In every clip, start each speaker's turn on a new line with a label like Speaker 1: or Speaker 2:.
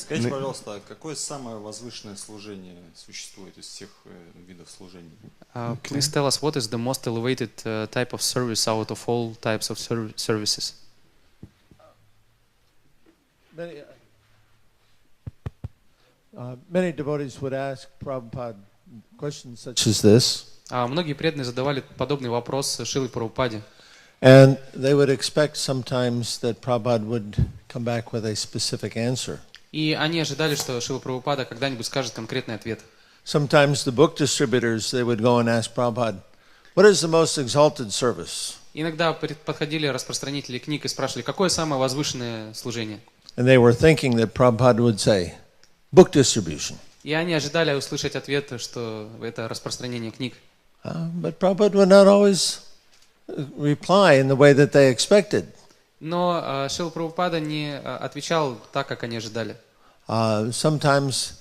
Speaker 1: Скажите, пожалуйста, какое самое возвышенное служение существует из всех видов служений?
Speaker 2: Please tell us what is the most elevated type of service out of all types of services.
Speaker 3: Many devotees would ask Prabhupada questions such as this.
Speaker 2: Многие преданные задавали подобный вопрос Шриле Прабхупаде.
Speaker 3: And they would expect sometimes that Prabhupada would come back with a specific answer.
Speaker 2: И они ожидали, что Шрила Прабхупада когда-нибудь скажет конкретный ответ.
Speaker 3: Sometimes the book distributors, they would go and ask Prabhupada, what is the most exalted service?
Speaker 2: Иногда подходили распространители книг и спрашивали, какое самое возвышенное служение?
Speaker 3: And they were thinking that Prabhupada would say, book distribution.
Speaker 2: И они ожидали услышать ответ, что это распространение книг.
Speaker 3: But Prabhupada would not always reply in the way that they expected.
Speaker 2: Но Шрила Прабхупада не отвечал так, как они ожидали.
Speaker 3: Sometimes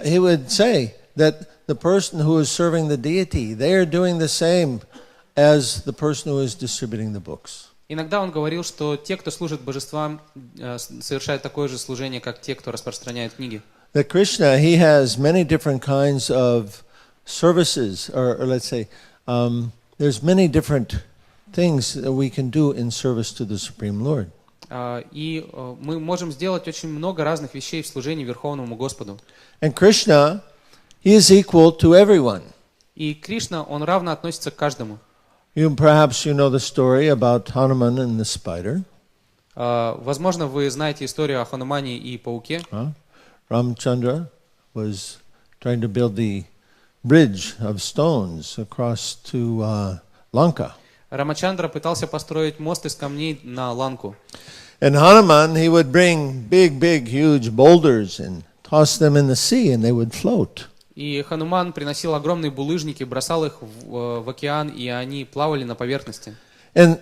Speaker 3: he would say that the person who is serving the deity, they are doing the same as the person who is distributing the books.
Speaker 2: Иногда он говорил, что те, кто служит божествам, совершают такое же служение, как те, кто распространяет книги.
Speaker 3: That Krishna, he has many different kinds of services, or let's say, there's many different things that we can do in service to the Supreme Lord.
Speaker 2: И мы можем сделать очень много разных вещей в служении Верховному Господу.
Speaker 3: And Krishna, he is equal to everyone.
Speaker 2: И Кришна, он равно относится к каждому.
Speaker 3: Perhaps you know the story about Hanuman and the spider.
Speaker 2: Возможно, вы знаете историю о Ханумане и пауке.
Speaker 3: Ramchandra was trying to build the bridge of stones across to Lanka.
Speaker 2: Рамачандра пытался построить мост из камней на Ланку.
Speaker 3: And Hanuman, he would bring big, huge boulders and toss them in the sea, and they would float.
Speaker 2: И Хануман приносил огромные булыжники, бросал их в океан, и они плавали на поверхности.
Speaker 3: And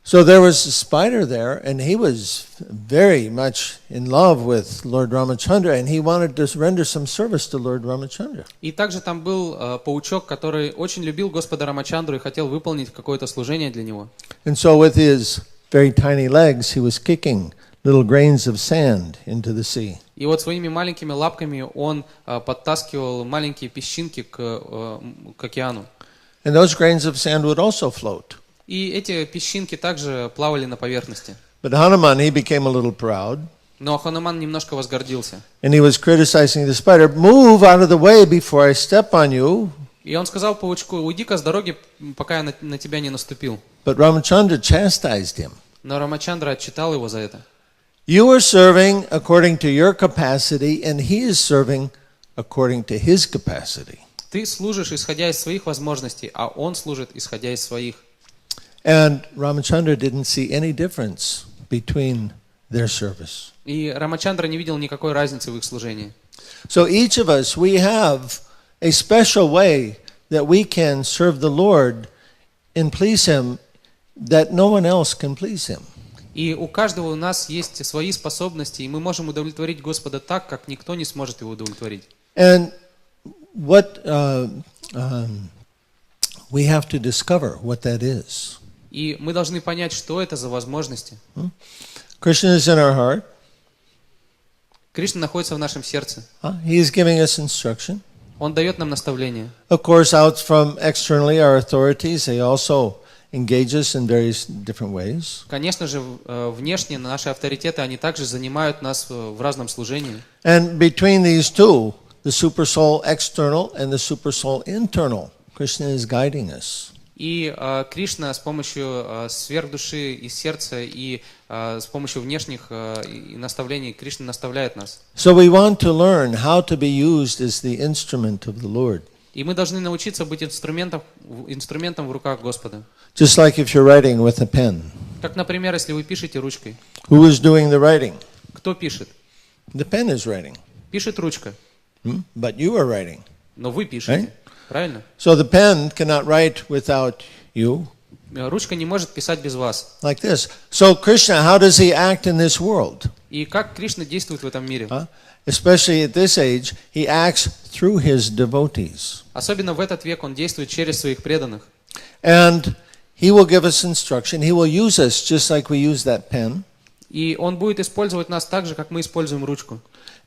Speaker 3: so there was a spider there, and he was very much in love with Lord Ramachandra, and he wanted to render some service to Lord Ramachandra.
Speaker 2: И также там был паучок, который очень любил Господа Рамачандру и хотел выполнить какое-то служение для него.
Speaker 3: And so with his very tiny legs, he was kicking little grains of sand into the sea.
Speaker 2: И вот своими маленькими лапками он подтаскивал маленькие песчинки к океану.
Speaker 3: And those grains of sand would also float.
Speaker 2: И эти песчинки также плавали на поверхности.
Speaker 3: But Hanuman, he became a little proud.
Speaker 2: Но Хануман немножко возгордился.
Speaker 3: And he was criticizing the spider, move out of the way before I step on you.
Speaker 2: И он сказал паучку, уйди-ка с дороги, пока я на тебя не наступил.
Speaker 3: But Ramachandra chastised him.
Speaker 2: Но Рамачандра отчитал его за это.
Speaker 3: You are serving according to your capacity, and he is serving according to his capacity.
Speaker 2: Ты служишь, исходя из своих возможностей, а он служит, исходя из своих.
Speaker 3: And Ramachandra didn't see any difference between their service.
Speaker 2: И Рамачандра не видел никакой разницы в их служении.
Speaker 3: So each of us, we have a special way that we can serve the Lord and please Him that no one else can please Him.
Speaker 2: И у каждого у нас есть свои способности, и мы можем удовлетворить Господа так, как никто не сможет его удовлетворить.
Speaker 3: And what we have to discover what that is.
Speaker 2: И мы должны понять, что это за возможности.
Speaker 3: Krishna is in our heart.
Speaker 2: Кришна находится в нашем сердце.
Speaker 3: He is giving us instruction.
Speaker 2: Он дает нам наставления.
Speaker 3: Of course, out from externally, our authorities, they also engage us in various different ways.
Speaker 2: Конечно же, внешне наши авторитеты, они также занимают нас в разном служении.
Speaker 3: And between these two, the super soul external and the super soul internal, Krishna is guiding us.
Speaker 2: И Кришна с помощью сверхдуши и сердца и с помощью внешних наставлений Кришна наставляет нас.
Speaker 3: So we want to learn how to be used as the instrument of the Lord.
Speaker 2: И мы должны научиться быть инструментом в руках Господа.
Speaker 3: Just like if you're writing with a pen.
Speaker 2: Как, например, если вы пишете ручкой.
Speaker 3: Who is doing the writing?
Speaker 2: Кто пишет?
Speaker 3: The pen is writing.
Speaker 2: Пишет ручка.
Speaker 3: But you are writing.
Speaker 2: Но вы пишете. Правильно?
Speaker 3: So the pen cannot write without you.
Speaker 2: Ручка не может писать без вас.
Speaker 3: Like this. So Krishna, how does he act in this world?
Speaker 2: И как Кришна действует в этом мире?
Speaker 3: Especially at this age, he acts through his devotees.
Speaker 2: Особенно в этот век он действует через своих преданных.
Speaker 3: And he will give us instruction. He will use us just like we use that pen.
Speaker 2: И он будет использовать нас так же, как мы используем ручку.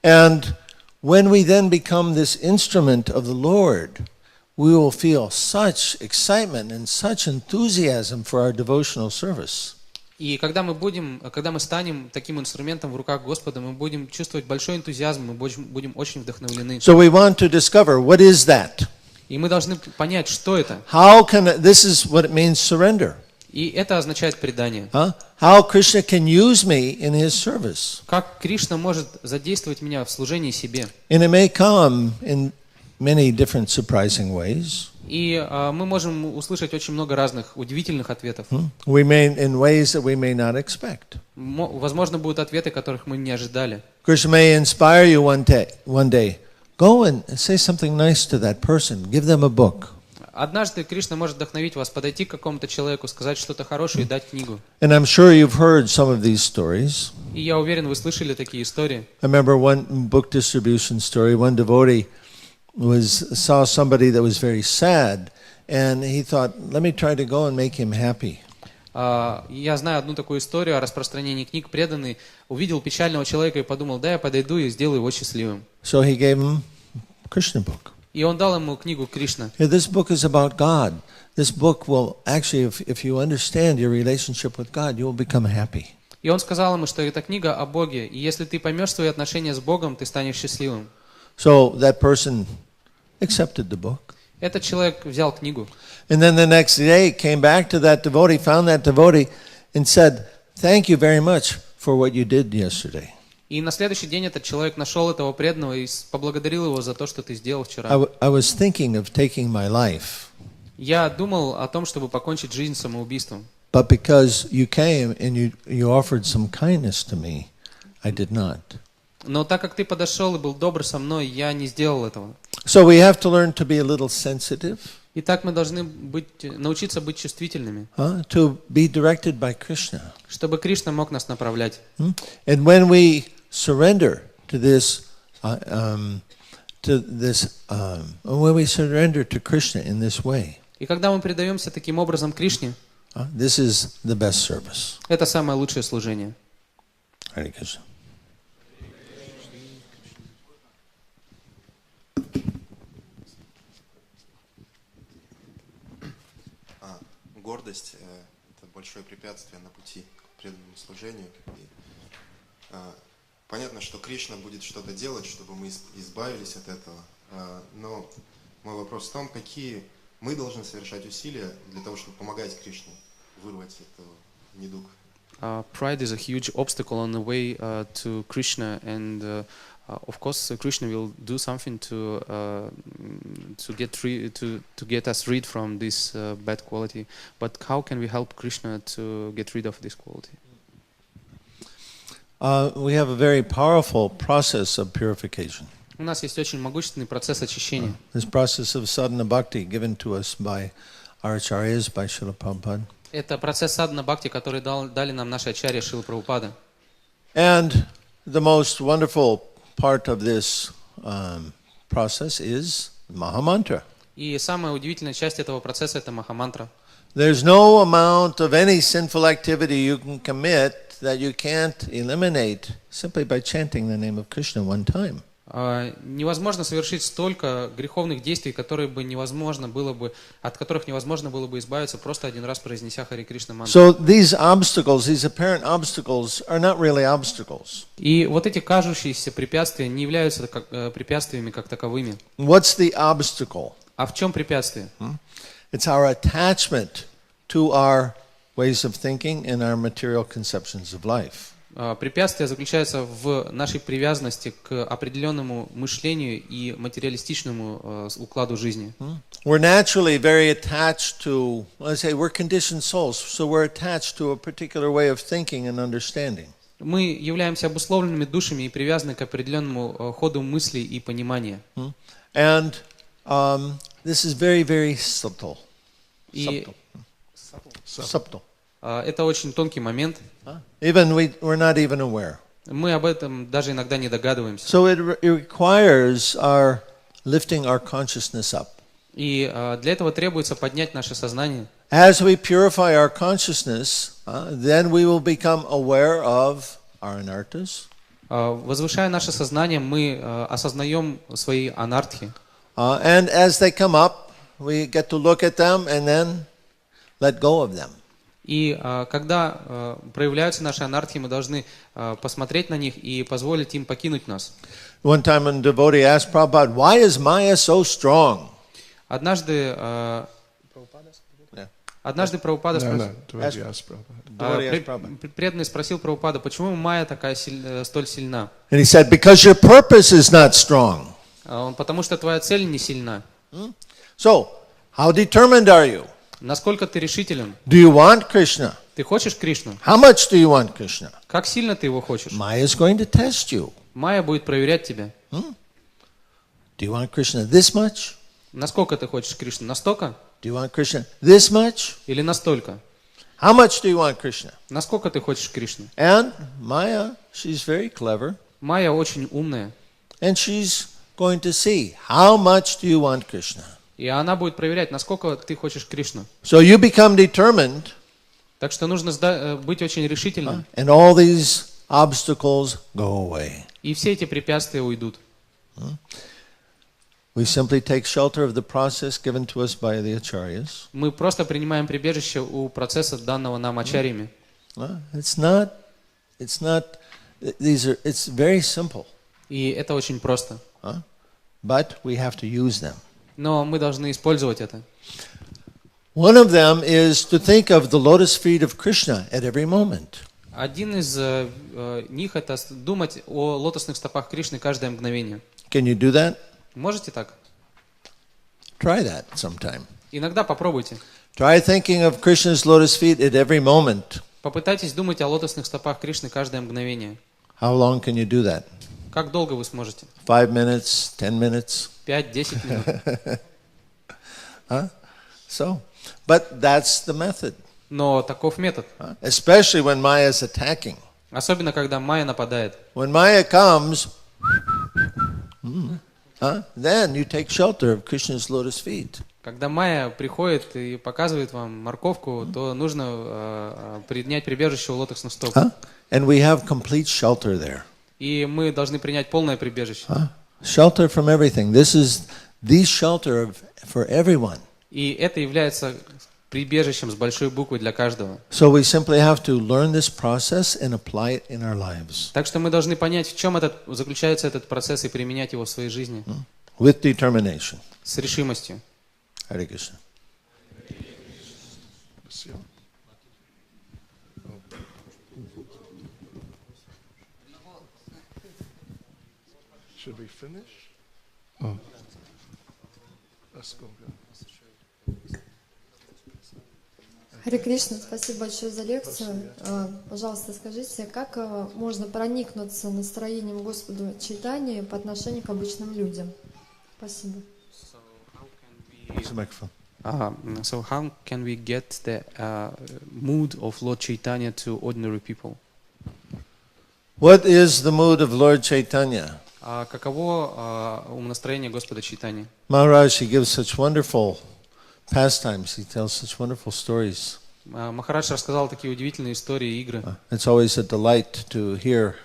Speaker 3: And when we then become this instrument of the Lord, we will feel such excitement and such enthusiasm for our devotional service.
Speaker 2: И когда мы станем таким инструментом в руках Господа, мы будем чувствовать большой энтузиазм, мы будем очень вдохновлены.
Speaker 3: So we want to discover what is that?
Speaker 2: И мы должны понять, что это.
Speaker 3: This is what it means surrender.
Speaker 2: И это означает предание.
Speaker 3: How Krishna can use me in his service.
Speaker 2: Как Кришна может задействовать меня в служении себе.
Speaker 3: And it may come in many different surprising ways.
Speaker 2: И мы можем услышать очень много разных удивительных ответов.
Speaker 3: We may in ways that we may not expect.
Speaker 2: Возможно, будут ответы, которых мы не ожидали.
Speaker 3: Krishna may inspire you one day. Go and say something nice to that person. Give them a book.
Speaker 2: Однажды Кришна может вдохновить вас, подойти к какому-то человеку, сказать что-то хорошее и дать книгу.
Speaker 3: And I'm sure you've heard some of these stories.
Speaker 2: И я уверен, вы слышали такие истории.
Speaker 3: I remember one book distribution story. One devotee saw somebody that was very sad, and he thought, let me try to go and make him happy.
Speaker 2: Я знаю одну такую историю о распространении книг. Преданный увидел печального человека и подумал, да, я подойду и сделаю его счастливым.
Speaker 3: So he gave him a Krishna book.
Speaker 2: И он дал ему книгу Кришна.
Speaker 3: This book is about God. This book will actually, if you understand your relationship with God, you will become happy.
Speaker 2: И он сказал ему, что это книга о Боге, и если ты поймешь свои отношения с Богом, ты станешь счастливым.
Speaker 3: So that person accepted the book.
Speaker 2: Этот человек взял книгу.
Speaker 3: And then the next day came back to that devotee, found that devotee, and said, "Thank you very much for what you did yesterday."
Speaker 2: И на следующий день этот человек нашел этого преданного и поблагодарил его за то, что ты сделал вчера.
Speaker 3: I was thinking of taking my life.
Speaker 2: Я думал о том, чтобы покончить жизнь самоубийством.
Speaker 3: But because you came and you offered some kindness to me, I did not.
Speaker 2: Но так как ты подошел и был добр со мной, я не сделал этого.
Speaker 3: So we have to learn to be a little sensitive.
Speaker 2: Итак, мы должны научиться быть чувствительными,
Speaker 3: to be directed by Krishna.
Speaker 2: Чтобы Кришна мог нас направлять.
Speaker 3: And when we surrender to when we surrender to Krishna in this way,
Speaker 2: И когда мы предаемся таким образом Кришне,
Speaker 3: this is the best service.
Speaker 2: это самое лучшее служение.
Speaker 3: Hare Krishna.
Speaker 1: Гордость – это большое препятствие на пути к преданному служению. И, понятно, что Кришна будет что-то делать, чтобы мы избавились от этого. Но мой вопрос в том, какие мы должны совершать усилия для того, чтобы помогать Кришне вырвать этот недуг.
Speaker 2: Pride is a huge obstacle on the way to Krishna, and of course, Krishna will do something to get us rid from this bad quality. But how can we help Krishna to get rid of this quality?
Speaker 3: We have a very powerful process of purification.
Speaker 2: У нас есть очень могущественный процесс очищения.
Speaker 3: This process of sadhana bhakti given to us by our acharyas, by Srila Prabhupada.
Speaker 2: Это процесс садхана бхакти, который дали нам наши ачарьи Шрилы Прабхупады.
Speaker 3: And the most wonderful part of this process is Mahamantra.
Speaker 2: И самая удивительная часть этого процесса – это Махамантра.
Speaker 3: There's no amount of any sinful activity you can commit that you can't eliminate simply by chanting the name of Krishna one time.
Speaker 2: Невозможно совершить столько греховных действий, от которых невозможно было бы избавиться, просто один раз произнеся Харе Кришна мантру.
Speaker 3: So these obstacles, these apparent obstacles, are not really obstacles.
Speaker 2: И вот эти кажущиеся препятствия не являются препятствиями как таковыми.
Speaker 3: What's the obstacle?
Speaker 2: А в чем препятствие?
Speaker 3: It's our attachment to our ways of thinking and our material conceptions of life.
Speaker 2: Препятствие заключается в нашей привязанности к определенному мышлению и материалистичному укладу жизни.
Speaker 3: We're naturally very attached to, let's say, we're conditioned souls, so we're attached to a particular way of thinking and understanding.
Speaker 2: Мы являемся обусловленными душами и привязаны к определенному ходу мысли и понимания.
Speaker 3: And this is very, very subtle. Subtle.
Speaker 2: Это очень тонкий момент.
Speaker 3: Even we're not even aware.
Speaker 2: Мы об этом даже иногда не догадываемся.
Speaker 3: So it requires our lifting our consciousness up.
Speaker 2: И для этого требуется поднять наше сознание.
Speaker 3: As we purify our consciousness, then we will become aware of our anarthas.
Speaker 2: Возвышая наше сознание, мы осознаем свои анартхи.
Speaker 3: And as they come up, we get to look at them and then let go of them.
Speaker 2: И когда проявляются наши анартхи, мы должны посмотреть на них и позволить им покинуть нас.
Speaker 3: One time a devotee asked Prabhupada, why is Maya so strong?
Speaker 2: Однажды Прабхупада преданный спросил Прабхупада, почему майя такая столь сильна?
Speaker 3: And he said, because your purpose is not strong.
Speaker 2: Потому что твоя цель не сильна.
Speaker 3: So, how determined are you?
Speaker 2: Насколько ты решителен?
Speaker 3: Do you want Krishna?
Speaker 2: Ты хочешь Кришну?
Speaker 3: How much do you want Krishna?
Speaker 2: Как сильно ты его хочешь?
Speaker 3: Maya is going to test you.
Speaker 2: Майя будет проверять тебя.
Speaker 3: Do you want Krishna this much?
Speaker 2: Насколько ты хочешь Кришну? Настолько?
Speaker 3: Do you want Krishna this much?
Speaker 2: Или настолько?
Speaker 3: How much do you want Krishna?
Speaker 2: Насколько ты хочешь Кришну?
Speaker 3: And Maya, she's very clever.
Speaker 2: Майя очень умная.
Speaker 3: And she's going to see, how much do you want Krishna?
Speaker 2: И она будет проверять, насколько ты хочешь Кришну.
Speaker 3: So you become determined.
Speaker 2: Так что нужно быть очень решительным.
Speaker 3: And all these obstacles go away.
Speaker 2: И все эти препятствия уйдут.
Speaker 3: We simply take shelter of the process given to us by the acharyas.
Speaker 2: Мы просто принимаем прибежище у процесса, данного нам ачарьями.
Speaker 3: It's very simple.
Speaker 2: И это очень просто.
Speaker 3: But we have to use them.
Speaker 2: Но мы должны использовать это.
Speaker 3: One of them is to think of the lotus feet of Krishna at every moment.
Speaker 2: Один из них это думать о лотосных стопах Кришны каждое мгновение.
Speaker 3: Can you do that?
Speaker 2: Можете так?
Speaker 3: Try that sometime.
Speaker 2: Иногда попробуйте.
Speaker 3: Try thinking of Krishna's lotus feet at every moment.
Speaker 2: Попытайтесь думать о лотосных стопах Кришны каждое мгновение.
Speaker 3: How long can you do that?
Speaker 2: Как долго вы сможете?
Speaker 3: 5 minutes, 10 minutes?
Speaker 2: 5-10 минут.
Speaker 3: But that's the method.
Speaker 2: Но таков метод.
Speaker 3: Especially when Maya is attacking.
Speaker 2: Особенно, когда майя нападает.
Speaker 3: When Maya comes, then you take shelter of Krishna's lotus feet.
Speaker 2: Когда майя приходит и показывает вам морковку, то нужно принять прибежище у лотосных стоп.
Speaker 3: And we have complete shelter there.
Speaker 2: И мы должны принять полное прибежище.
Speaker 3: Shelter from everything. This is the shelter for everyone.
Speaker 2: И это является прибежищем с большой буквы для каждого.
Speaker 3: So we simply have to learn this process and apply it in our lives.
Speaker 2: Так что мы должны понять, в чем заключается этот процесс и применять его в своей жизни.
Speaker 3: With determination.
Speaker 2: С решимостью.
Speaker 3: Hare Krishna.
Speaker 4: Should we finish? Let's go.
Speaker 5: Харе Кришна, спасибо большое за лекцию. Пожалуйста, скажите, как можно проникнуться настроением Господа Чайтаньи по отношению к обычным людям? Спасибо.
Speaker 2: So how can we get the mood of Lord Chaitanya to ordinary people?
Speaker 3: What is the mood of Lord Chaitanya?
Speaker 2: Каково умонастроение Господа Чайтаньи?
Speaker 3: Maharaj, he gives such wonderful pastimes. He tells such wonderful stories.
Speaker 2: Махарадж рассказал такие удивительные истории и игры.
Speaker 3: It's always a delight to hear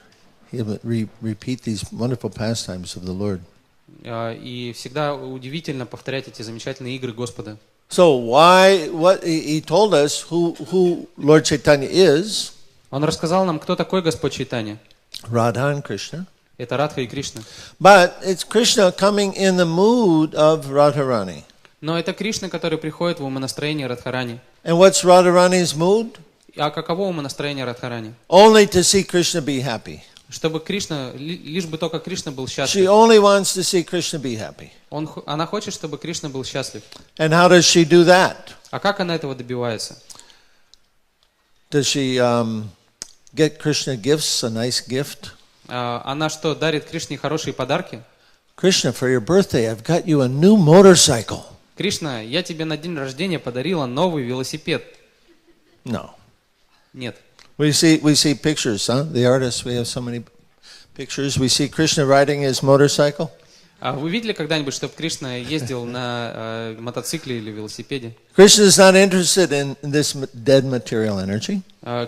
Speaker 3: him repeat these wonderful pastimes of the Lord.
Speaker 2: И всегда удивительно повторять эти замечательные игры Господа.
Speaker 3: So what he told us who Lord Chaitanya is.
Speaker 2: Он рассказал нам, кто такой Господь Чайтанья.
Speaker 3: Radha and Krishna.
Speaker 2: Это Радха и Кришна.
Speaker 3: But it's Krishna coming in the mood of Radharani.
Speaker 2: Но это Кришна, который приходит в умонастроение Радхарани.
Speaker 3: And what's Radharani's mood?
Speaker 2: А каково умонастроение Радхарани?
Speaker 3: Only to see Krishna be happy.
Speaker 2: Чтобы Кришна, лишь бы только Кришна был
Speaker 3: She
Speaker 2: счастлив.
Speaker 3: only wants to see Krishna be happy.
Speaker 2: Она хочет, чтобы Кришна был счастлив.
Speaker 3: And how does she do that?
Speaker 2: А как она этого добивается?
Speaker 3: Does she get Krishna gifts, a nice gift?
Speaker 2: Она что, дарит Кришне хорошие подарки?
Speaker 3: Krishna, for your birthday, I've got you a new motorcycle.
Speaker 2: Кришна, я тебе на день рождения подарила новый велосипед.
Speaker 3: No.
Speaker 2: Нет.
Speaker 3: We see pictures, The artists, we have so many pictures. We see Krishna riding his motorcycle.
Speaker 2: А вы видели когда-нибудь, чтобы Кришна ездил на мотоцикле или велосипеде?
Speaker 3: Krishna is not interested in this dead material energy.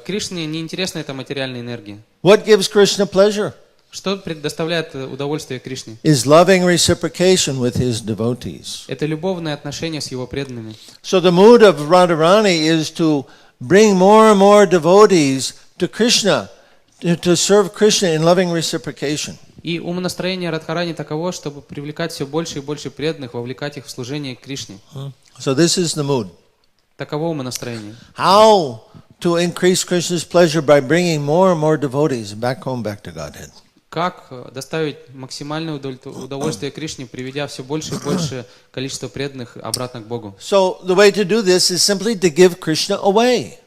Speaker 2: Кришне не интересна эта материальная энергия.
Speaker 3: What gives Krishna pleasure?
Speaker 2: Что предоставляет удовольствие Кришне?
Speaker 3: is loving reciprocation with his devotees.
Speaker 2: Это любовные отношения с его преданными.
Speaker 3: So the mood of Radharani is to bring more and more devotees to Krishna, to serve Krishna in loving reciprocation.
Speaker 2: И умонастроение Радхарани таково, чтобы привлекать все больше и больше преданных, вовлекать их в служение Кришне.
Speaker 3: So this is the mood.
Speaker 2: Таково умонастроение.
Speaker 3: How to increase Krishna's pleasure by bringing more and more devotees back home, back to Godhead.
Speaker 2: Как доставить максимальное удовольствие Кришне, приведя все больше и больше количество преданных обратно к Богу?
Speaker 3: So the way to do this is simply to give Krishna away.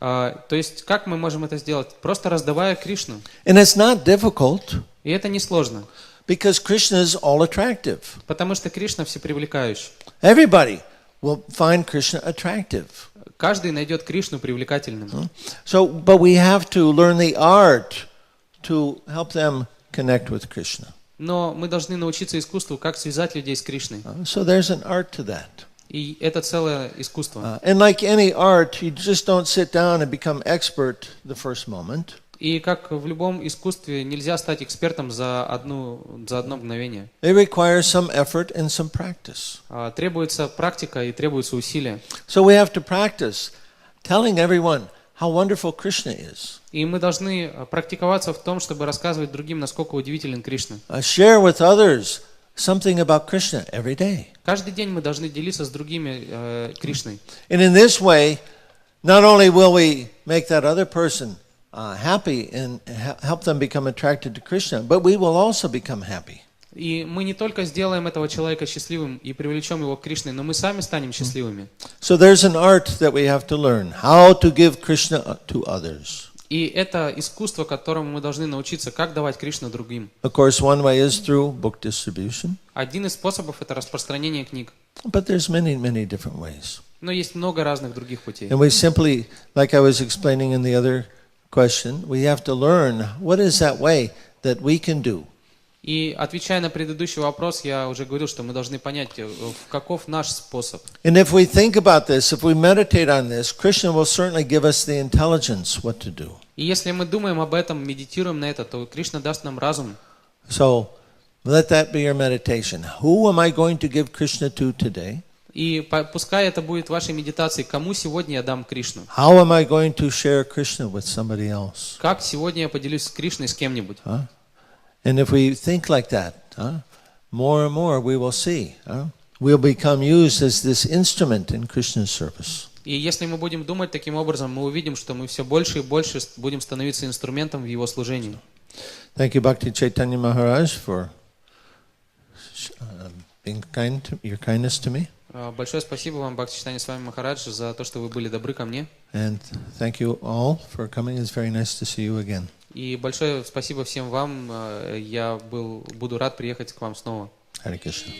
Speaker 2: То есть, как мы можем это сделать? Просто раздавая Кришну.
Speaker 3: And it's not difficult
Speaker 2: И это несложно,
Speaker 3: because Krishna is all attractive.
Speaker 2: потому что Кришна всепривлекающий.
Speaker 3: Everybody will find Krishna attractive.
Speaker 2: Каждый найдет Кришну привлекательным.
Speaker 3: So, but we have to learn the art to help them connect with Krishna.
Speaker 2: Но мы должны научиться искусству, как связать людей с Кришной.
Speaker 3: So there's an art to that.
Speaker 2: И это целое искусство.
Speaker 3: And like any art, you just don't sit down and become expert the first moment.
Speaker 2: И как в любом искусстве, нельзя стать экспертом за одно мгновение.
Speaker 3: It requires some effort and some practice.
Speaker 2: Требуется практика и требуется усилие.
Speaker 3: So we have to practice telling everyone how wonderful Krishna is.
Speaker 2: И мы должны практиковаться в том, чтобы рассказывать другим, насколько удивителен Кришна.
Speaker 3: Share with others something about Krishna every day.
Speaker 2: Каждый день мы должны делиться с другими Кришной.
Speaker 3: And in this way, not only will we make that other person happy and help them become attracted to Krishna, but we will also become happy.
Speaker 2: И мы не только сделаем этого человека счастливым и привлечем его к Кришне, но мы сами станем счастливыми.
Speaker 3: So there's an art that we have to learn, how to give Krishna to others.
Speaker 2: И это искусство, которому мы должны научиться, как давать Кришну другим.
Speaker 3: Of course, one way is through book distribution,
Speaker 2: Один из способов — это распространение книг.
Speaker 3: but there's many, many different ways.
Speaker 2: Но есть много разных других путей.
Speaker 3: And we simply, like I was explaining in the other question, we have to learn what is that way that we can do.
Speaker 2: И отвечая на предыдущий вопрос, я уже говорил, что мы должны понять, каков наш способ.
Speaker 3: And if we think about this, if we meditate on this, Krishna will certainly give us the intelligence what to do.
Speaker 2: И если мы думаем об этом, медитируем на это, то Кришна даст нам разум.
Speaker 3: So let that be your meditation. Who am I going to give Krishna to today?
Speaker 2: И пускай это будет вашей медитацией, кому сегодня я дам Кришну.
Speaker 3: How am I going to share Krishna with somebody else?
Speaker 2: Как сегодня я поделюсь с Кришной с кем-нибудь.
Speaker 3: And if we think like that, more and more we will see. We'll become used as this instrument in Krishna's service.
Speaker 2: И если мы будем думать таким образом, мы увидим, что мы все больше и больше будем становиться инструментом в его служении.
Speaker 3: Thank you, Bhakti Chaitanya Maharaj, for being kind to, your kindness to me.
Speaker 2: Большое спасибо вам, Бхактивиданта с вами Махарадж, за то, что вы были добры ко мне.
Speaker 3: And thank you all for coming. It's very nice to see you again.
Speaker 2: И большое спасибо всем вам. Я буду рад приехать к вам снова.
Speaker 3: Hare Krishna.